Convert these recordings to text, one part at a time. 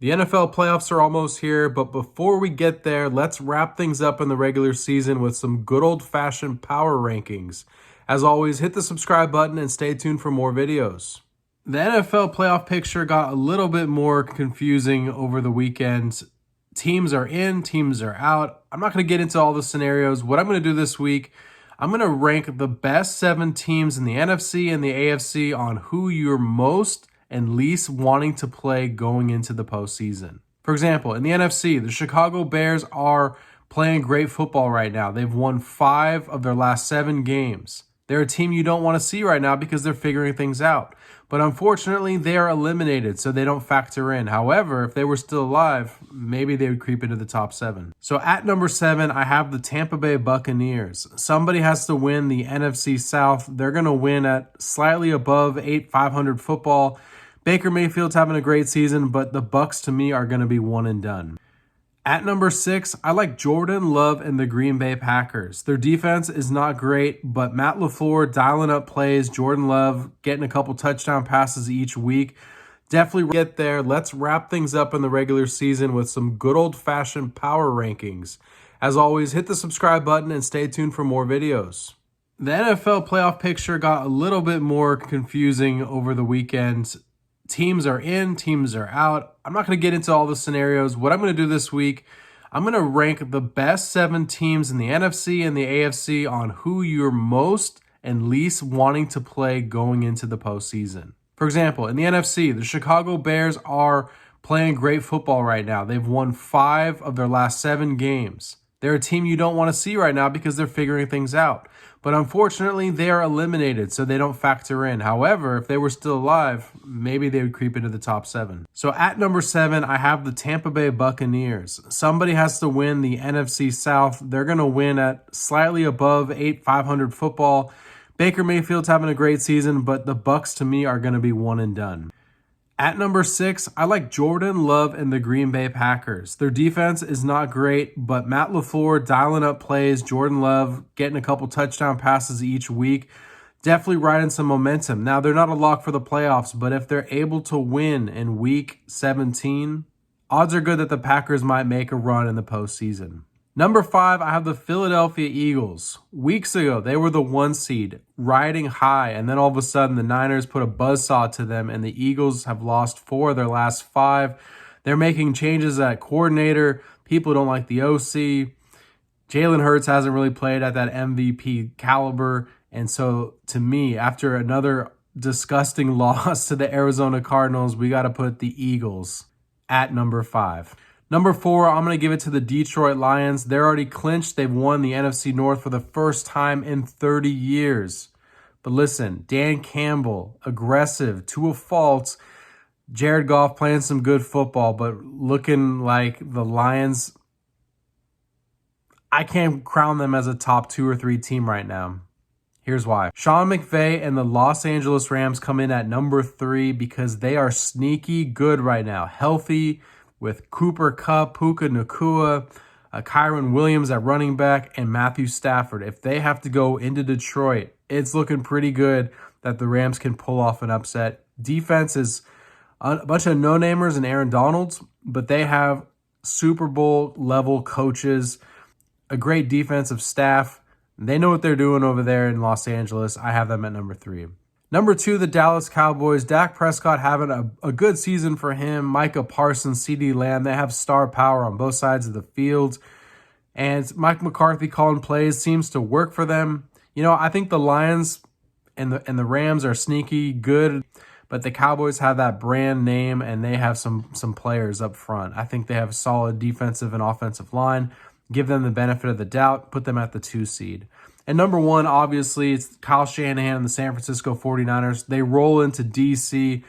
The NFL playoffs are almost here, but before we get there, let's wrap things up in the regular season with some good old-fashioned power rankings. As always, hit the subscribe button and stay tuned for more videos. The NFL playoff picture got a little bit more confusing over the weekend. Teams are in, teams are out. I'm not going to get into all the scenarios. What I'm going to do this week, I'm going to rank the best 7 teams in the NFC and the AFC on who you're most and least wanting to play going into the postseason. For example, in the NFC, the Chicago Bears are playing great football right now. They've won 5 of their last 7 games. They're a team you don't want to see right now because they're figuring things out. But unfortunately, they are eliminated, so they don't factor in. However, if they were still alive, maybe they would creep into the top 7. So at number 7, I have the Tampa Bay Buccaneers. Somebody has to win the NFC South. They're going to win at slightly above 500 football. Baker Mayfield's having a great season, but the Bucs to me are going to be one and done. At number 6, I like Jordan Love and the Green Bay Packers. Their defense is not great, but Matt LaFleur dialing up plays, Jordan Love getting a couple touchdown passes each week. Definitely get there. Let's wrap things up in the regular season with some good old-fashioned power rankings. As always, hit the subscribe button and stay tuned for more videos. The NFL playoff picture got a little bit more confusing over the weekend. Teams are in, teams are out. I'm not going to get into all the scenarios. What I'm going to do this week, I'm going to rank the best 7 teams in the NFC and the AFC on who you're most and least wanting to play going into the postseason. For example, in the NFC, the Chicago Bears are playing great football right now. They've won 5 of their last 7 games. They're a team you don't want to see right now because they're figuring things out. But unfortunately, they are eliminated, so they don't factor in. However, if they were still alive, maybe they would creep into the top 7. So at number 7, I have the Tampa Bay Buccaneers. Somebody has to win the NFC South. They're going to win at slightly above 500 football. Baker Mayfield's having a great season, but the Bucs to me are going to be one and done. At number 6, I like Jordan Love and the Green Bay Packers. Their defense is not great, but Matt LaFleur dialing up plays, Jordan Love getting a couple touchdown passes each week, definitely riding some momentum. Now, they're not a lock for the playoffs, but if they're able to win in Week 17, odds are good that the Packers might make a run in the postseason. Number 5, I have the Philadelphia Eagles. Weeks ago, they were the 1 seed, riding high, and then all of a sudden the Niners put a buzzsaw to them, and the Eagles have lost 4 of their last 5. They're making changes at coordinator. People don't like the OC. Jalen Hurts hasn't really played at that MVP caliber, and so to me, after another disgusting loss to the Arizona Cardinals, we got to put the Eagles at number 5. Number 4, I'm going to give it to the Detroit Lions. They're already clinched. They've won the NFC North for the first time in 30 years. But listen, Dan Campbell, aggressive to a fault. Jared Goff playing some good football, but looking like the Lions, I can't crown them as a top 2 or 3 team right now. Here's why. Sean McVay and the Los Angeles Rams come in at number 3 because they are sneaky good right now. Healthy, with Cooper Kupp, Puka Nacua, Kyron Williams at running back, and Matthew Stafford. If they have to go into Detroit, it's looking pretty good that the Rams can pull off an upset. Defense is a bunch of no-namers and Aaron Donalds, but they have Super Bowl level coaches, a great defensive staff. They know what they're doing over there in Los Angeles. I have them at number 3. Number 2, the Dallas Cowboys. Dak Prescott having a good season for him. Micah Parsons, CeeDee Lamb. They have star power on both sides of the field. And Mike McCarthy calling plays seems to work for them. You know, I think the Lions and the Rams are sneaky good, but the Cowboys have that brand name and they have some players up front. I think they have a solid defensive and offensive line. Give them the benefit of the doubt. Put them at the 2 seed. And number 1, obviously, it's Kyle Shanahan and the San Francisco 49ers. They roll into D.C.,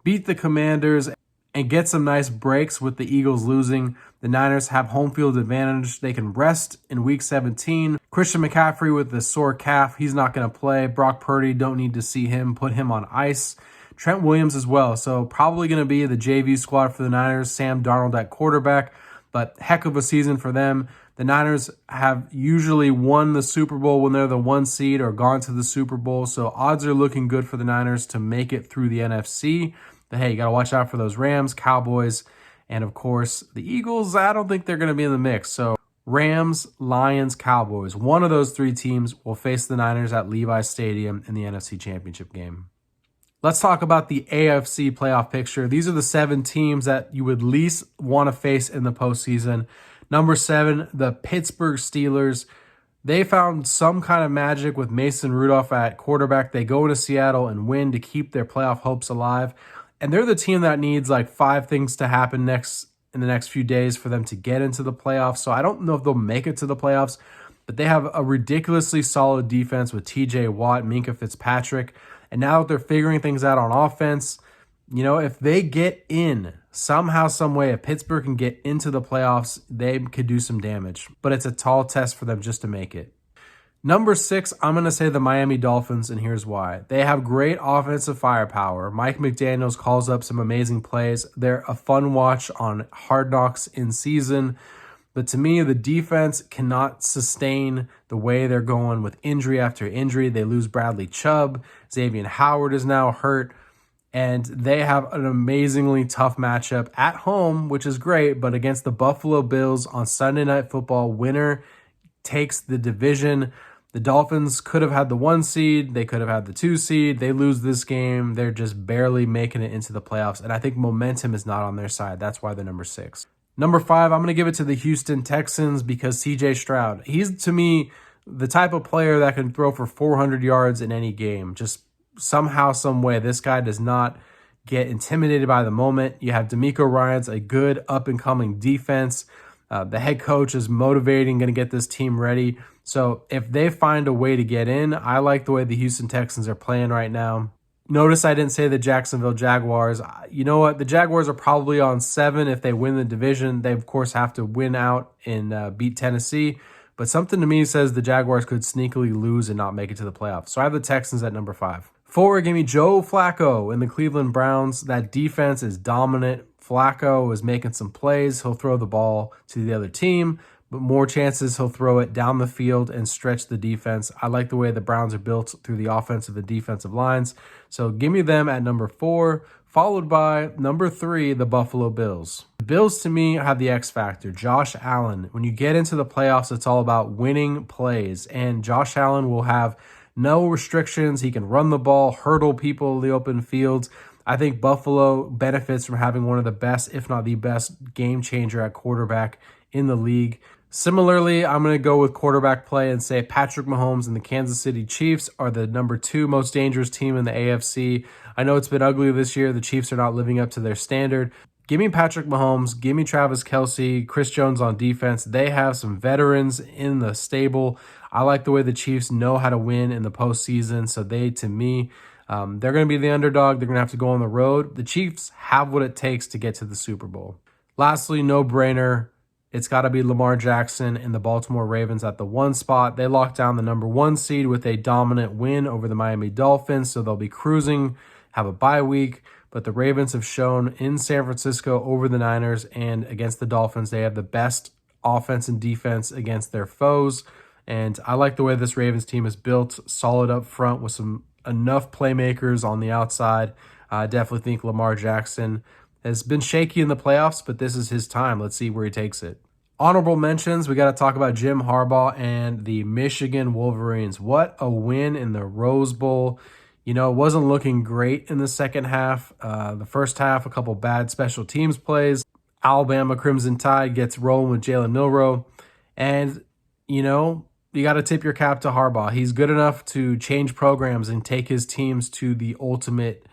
beat the Commanders, and get some nice breaks with the Eagles losing. The Niners have home field advantage. They can rest in Week 17. Christian McCaffrey with the sore calf, he's not going to play. Brock Purdy, don't need to see him. Put him on ice. Trent Williams as well. So probably going to be the JV squad for the Niners. Sam Darnold at quarterback. But heck of a season for them. The Niners have usually won the Super Bowl when they're the 1 seed or gone to the Super Bowl. So odds are looking good for the Niners to make it through the NFC. But hey, you got to watch out for those Rams, Cowboys, And of course, the Eagles, I don't think they're going to be in the mix. So Rams, Lions, Cowboys, one of those three teams will face the Niners at Levi's Stadium in the NFC Championship game. Let's talk about the AFC playoff picture. These are the 7 teams that you would least want to face in the postseason. Number 7, the Pittsburgh Steelers. They found some kind of magic with Mason Rudolph at quarterback. They go into Seattle and win to keep their playoff hopes alive. And they're the team that needs like 5 things to happen in the next few days for them to get into the playoffs. So I don't know if they'll make it to the playoffs, but they have a ridiculously solid defense with TJ Watt, Minkah Fitzpatrick. And now that they're figuring things out on offense, if they get in somehow, some way, if Pittsburgh can get into the playoffs, they could do some damage. But it's a tall test for them just to make it. Number 6, I'm going to say the Miami Dolphins, and here's why. They have great offensive firepower. Mike McDaniels calls up some amazing plays. They're a fun watch on Hard Knocks in season. But to me, the defense cannot sustain the way they're going with injury after injury. They lose Bradley Chubb. Xavier Howard is now hurt. And they have an amazingly tough matchup at home, which is great, but against the Buffalo Bills on Sunday Night Football, winner takes the division. The Dolphins could have had the 1 seed. They could have had the 2 seed. They lose this game. They're just barely making it into the playoffs. And I think momentum is not on their side. That's why they're number 6. Number 5, I'm going to give it to the Houston Texans because CJ Stroud. He's, to me, the type of player that can throw for 400 yards in any game. Just somehow, some way, this guy does not get intimidated by the moment. You have DeMeco Ryans, a good up-and-coming defense. The head coach is motivating, going to get this team ready. So if they find a way to get in, I like the way the Houston Texans are playing right now. Notice I didn't say the Jacksonville Jaguars. You know what? The Jaguars are probably on 7 if they win the division. They, of course, have to win out and beat Tennessee. But something to me says the Jaguars could sneakily lose and not make it to the playoffs. So I have the Texans at number 5. 4, give me Joe Flacco in the Cleveland Browns. That defense is dominant. Flacco is making some plays. He'll throw the ball to the other team, but more chances he'll throw it down the field and stretch the defense. I like the way the Browns are built through the offensive and defensive lines. So give me them at number 4, followed by number 3, the Buffalo Bills. The Bills, to me, have the X factor. Josh Allen. When you get into the playoffs, it's all about winning plays, and Josh Allen will have no restrictions. He can run the ball, hurdle people in the open fields. I think Buffalo benefits from having one of the best, if not the best, game changer at quarterback in the league. Similarly, I'm going to go with quarterback play and say Patrick Mahomes and the Kansas City Chiefs are the number 2 most dangerous team in the AFC. I know it's been ugly this year. The Chiefs are not living up to their standard. Give me Patrick Mahomes. Give me Travis Kelce, Chris Jones on defense. They have some veterans in the stable. I like the way the Chiefs know how to win in the postseason. So they, to me, they're going to be the underdog. They're going to have to go on the road. The Chiefs have what it takes to get to the Super Bowl. Lastly, no-brainer. It's got to be Lamar Jackson and the Baltimore Ravens at the 1 spot. They locked down the number 1 seed with a dominant win over the Miami Dolphins, so they'll be cruising, have a bye week. But the Ravens have shown in San Francisco over the Niners and against the Dolphins, they have the best offense and defense against their foes. And I like the way this Ravens team is built, solid up front with some enough playmakers on the outside. I definitely think Lamar Jackson has been shaky in the playoffs, but this is his time. Let's see where he takes it. Honorable mentions, we got to talk about Jim Harbaugh and the Michigan Wolverines. What a win in the Rose Bowl. It wasn't looking great in the second half. The first half, a couple bad special teams plays. Alabama Crimson Tide gets rolling with Jalen Milroe. And, you got to tip your cap to Harbaugh. He's good enough to change programs and take his teams to the ultimate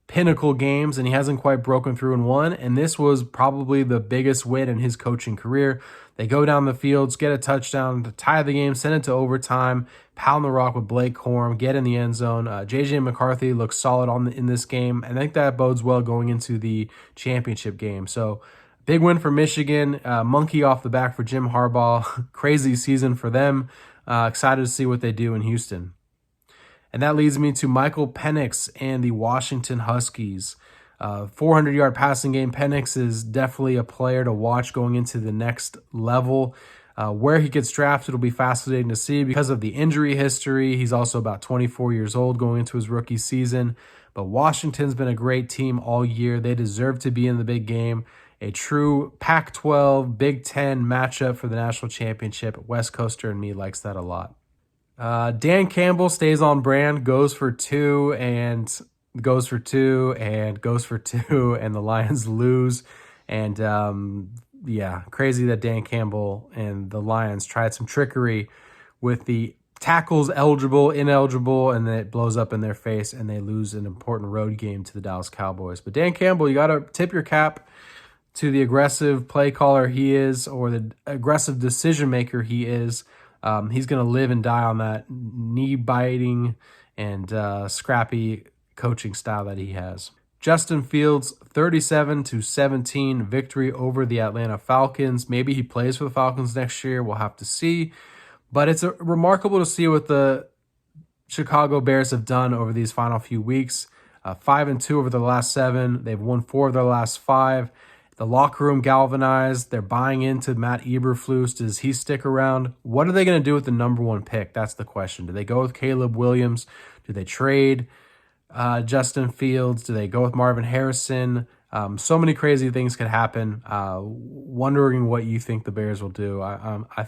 pinnacle games, and he hasn't quite broken through and won. And this was probably the biggest win in his coaching career. They go down the fields, get a touchdown to tie the game, send it to overtime, pound the rock with Blake Corum, get in the end zone. J.J. McCarthy looks solid in this game, and I think that bodes well going into the championship game. So big win for Michigan, monkey off the back for Jim Harbaugh. Crazy season for them. Excited to see what they do in Houston. And that leads me to Michael Penix and the Washington Huskies. 400-yard passing game. Penix is definitely a player to watch going into the next level. Where he gets drafted will be fascinating to see because of the injury history. He's also about 24 years old going into his rookie season. But Washington's been a great team all year. They deserve to be in the big game. a true Pac-12 Big Ten matchup for the national championship. West Coaster and me likes that a lot. Dan Campbell stays on brand, goes for two, and goes for two, and goes for two, and the Lions lose. And yeah, crazy that Dan Campbell and the Lions tried some trickery with the tackles eligible, ineligible, and then it blows up in their face, and they lose an important road game to the Dallas Cowboys. But Dan Campbell, you got to tip your cap to the aggressive play caller he is, or the aggressive decision maker he is. He's going to live and die on that knee-biting and scrappy coaching style that he has. Justin Fields, 37-17 victory over the Atlanta Falcons. Maybe he plays for the Falcons next year. We'll have to see. But it's remarkable to see what the Chicago Bears have done over these final few weeks. 5-2 over the last 7. They've won 4 of their last 5. The locker room galvanized. They're buying into Matt Eberflus. Does he stick around? What are they going to do with the number 1 pick? That's the question. Do they go with Caleb Williams? Do they trade Justin Fields? Do they go with Marvin Harrison? So many crazy things could happen. Wondering what you think the Bears will do. I